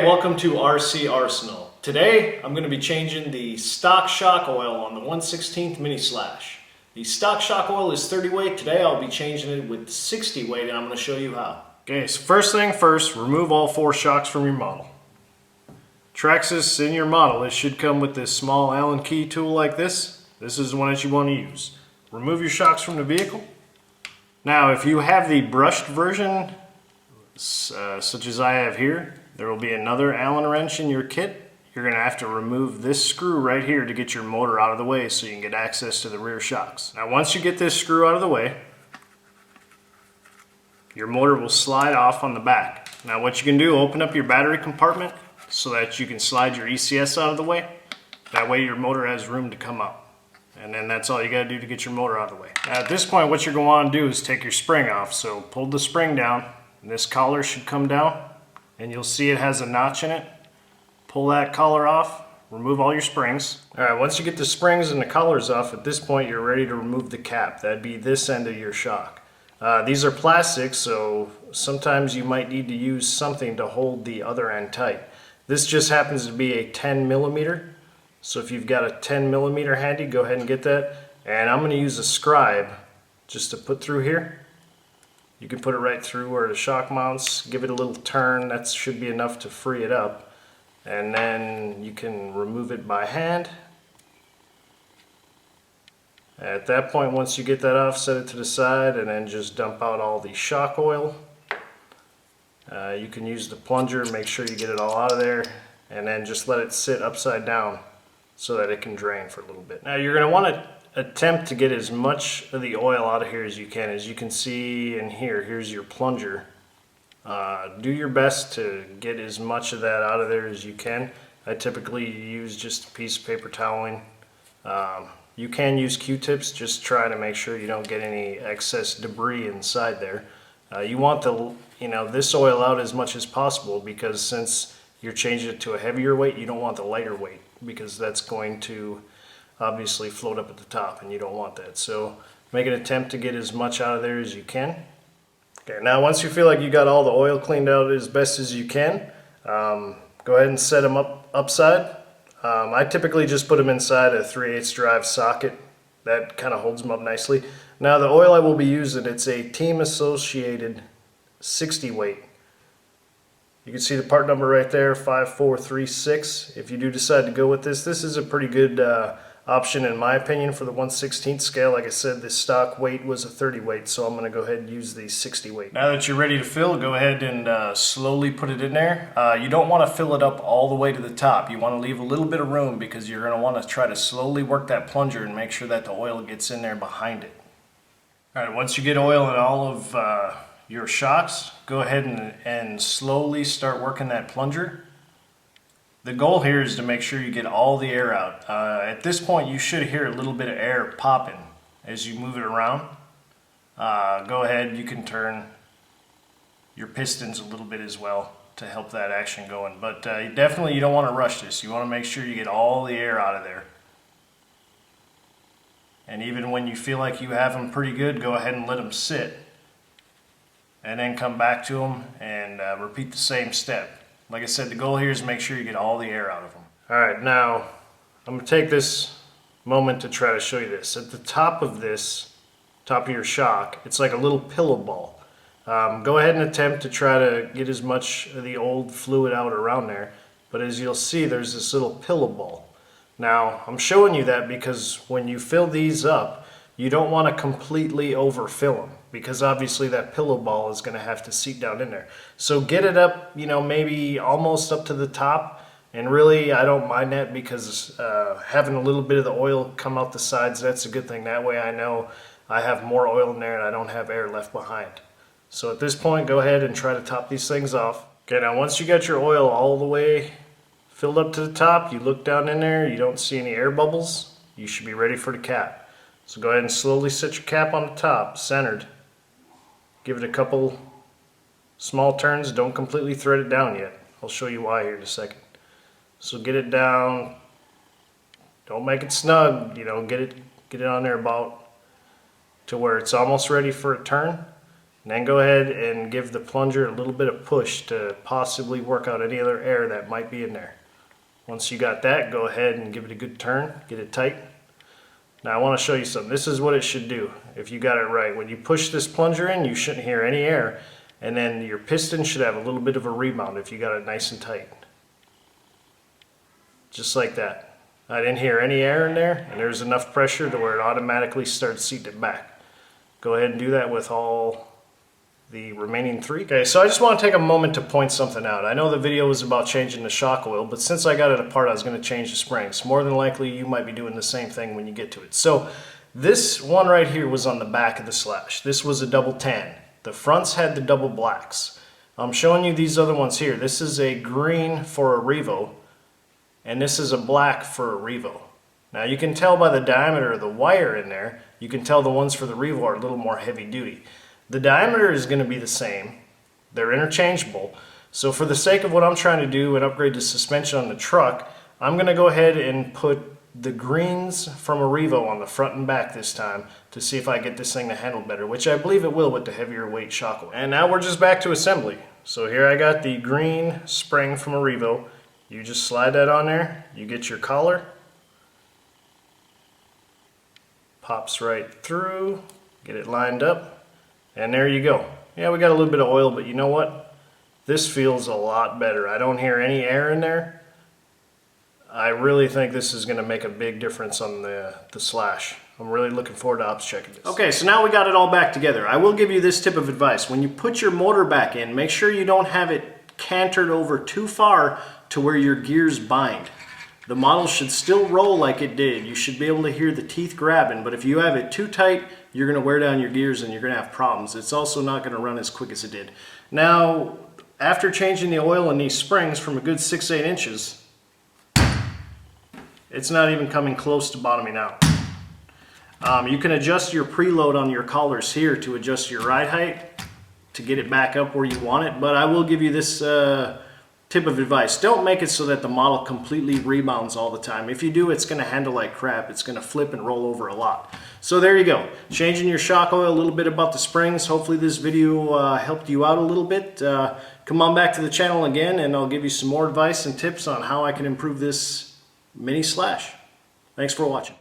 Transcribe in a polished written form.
welcome to RC Arsenal. Today I'm going to be changing the stock shock oil on the 1/16 mini slash. The stock shock oil is 30 weight. Today I'll be changing it with 60 weight and I'm going to show you how. Okay, so first thing first, remove all 4 shocks from your model. Traxxas in your model, it should come with this small Allen key tool like this. This is the one that you want to use. Remove your shocks from the vehicle. Now if you have the brushed version, such as I have here, there will be another Allen wrench in your kit. You're going to have to remove this screw right here to get your motor out of the way so you can get access to the rear shocks. Now once you get this screw out of the way, your motor will slide off on the back. Now what you can do, open up your battery compartment so that you can slide your ECS out of the way. That way your motor has room to come up. And then that's all you got to do to get your motor out of the way. Now at this point what you're going to want to do is take your spring off. So pull the spring down and this collar should come down and you'll see it has a notch in it. Pull that collar off, remove all your springs. Alright, once you get the springs and the collars off, at this point you're ready to remove the cap. That'd be this end of your shock. These are plastic, so sometimes you might need to use something to hold the other end tight. This just happens to be a 10 millimeter. So if you've got a 10 millimeter handy, go ahead and get that. And I'm going to use a scribe just to put through here. You can put it right through where the shock mounts, give it a little turn, that should be enough to free it up. And then you can remove it by hand. At that point, once you get that off, set it to the side and then just dump out all the shock oil. You can use the plunger, make sure you get it all out of there, and then just let it sit upside down so that it can drain for a little bit. Now you're going to want to attempt to get as much of the oil out of here as you can. As you can see in here, here's your plunger. Do your best to get as much of that out of there as you can. I typically use just a piece of paper toweling. You can use Q-tips, just try to make sure you don't get any excess debris inside there. You want this oil out as much as possible because since you're changing it to a heavier weight, you don't want the lighter weight because that's going to obviously float up at the top and you don't want that. So make an attempt to get as much out of there as you can. Okay, now once you feel like you got all the oil cleaned out as best as you can, go ahead and set them upside. I typically just put them inside a 3/8 drive socket. That kind of holds them up nicely. Now the oil I will be using, it's a Team Associated 60 weight. You can see the part number right there, 5436. If you do decide to go with this, this is a pretty good option in my opinion for the 1/16 scale. Like I said, the stock weight was a 30 weight, so I'm going to go ahead and use the 60 weight. Now that you're ready to fill, go ahead and slowly put it in there. You don't want to fill it up all the way to the top. You want to leave a little bit of room because you're going to want to try to slowly work that plunger and make sure that the oil gets in there behind it. Alright, once you get oil in all of your shocks, go ahead and slowly start working that plunger. The goal here is to make sure you get all the air out. At this point you should hear a little bit of air popping as you move it around. Go ahead, you can turn your pistons a little bit as well to help that action going. But definitely you don't want to rush this. You want to make sure you get all the air out of there. And even when you feel like you have them pretty good, go ahead and let them sit. And then come back to them and repeat the same step. Like I said, the goal here is to make sure you get all the air out of them. Alright, now I'm going to take this moment to try to show you this. At the top of your shock, it's like a little pillow ball. Go ahead and attempt to try to get as much of the old fluid out around there. But as you'll see, there's this little pillow ball. Now, I'm showing you that because when you fill these up, you don't want to completely overfill them because obviously that pillow ball is going to have to seat down in there. So get it up, maybe almost up to the top. And really, I don't mind that because having a little bit of the oil come out the sides, that's a good thing. That way I know I have more oil in there and I don't have air left behind. So at this point, go ahead and try to top these things off. Okay, now once you got your oil all the way filled up to the top, you look down in there, you don't see any air bubbles, you should be ready for the cap. So go ahead and slowly set your cap on the top, centered. Give it a couple small turns, don't completely thread it down yet. I'll show you why here in a second. So get it down, don't make it snug, get it on there about to where it's almost ready for a turn. And then go ahead and give the plunger a little bit of push to possibly work out any other air that might be in there. Once you got that, go ahead and give it a good turn, get it tight. Now I want to show you something. This is what it should do if you got it right. When you push this plunger in, you shouldn't hear any air, and then your piston should have a little bit of a rebound if you got it nice and tight. Just like that. I didn't hear any air in there, and there's enough pressure to where it automatically starts seating it back. Go ahead and do that with all the remaining 3. Okay, so I just want to take a moment to point something out. I know the video was about changing the shock oil, but since I got it apart, I was going to change the springs. More than likely, you might be doing the same thing when you get to it. So this one right here was on the back of the slash. This was a double tan. The fronts had the double blacks. I'm showing you these other ones here. This is a green for a Revo, and this is a black for a Revo. Now you can tell by the diameter of the wire in there, you can tell the ones for the Revo are a little more heavy duty. The diameter is going to be the same. They're interchangeable. So for the sake of what I'm trying to do and upgrade the suspension on the truck, I'm going to go ahead and put the greens from a Revo on the front and back this time to see if I get this thing to handle better, which I believe it will with the heavier weight shock oil. And now we're just back to assembly. So here I got the green spring from a Revo. You just slide that on there, you get your collar, pops right through, get it lined up. And there you go. Yeah, we got a little bit of oil, but you know what? This feels a lot better. I don't hear any air in there. I really think this is going to make a big difference on the slash. I'm really looking forward to ops checking this. Okay, so now we got it all back together. I will give you this tip of advice. When you put your motor back in, make sure you don't have it cantered over too far to where your gears bind. The model should still roll like it did. You should be able to hear the teeth grabbing, but if you have it too tight, you're going to wear down your gears and you're going to have problems. It's also not going to run as quick as it did. Now, after changing the oil in these springs from a good 6-8 inches, it's not even coming close to bottoming out. You can adjust your preload on your collars here to adjust your ride height to get it back up where you want it, but I will give you this tip of advice. Don't make it so that the model completely rebounds all the time. If you do, it's going to handle like crap. It's going to flip and roll over a lot. So there you go. Changing your shock oil, a little bit about the springs. Hopefully this video helped you out a little bit. Come on back to the channel again and I'll give you some more advice and tips on how I can improve this mini slash. Thanks for watching.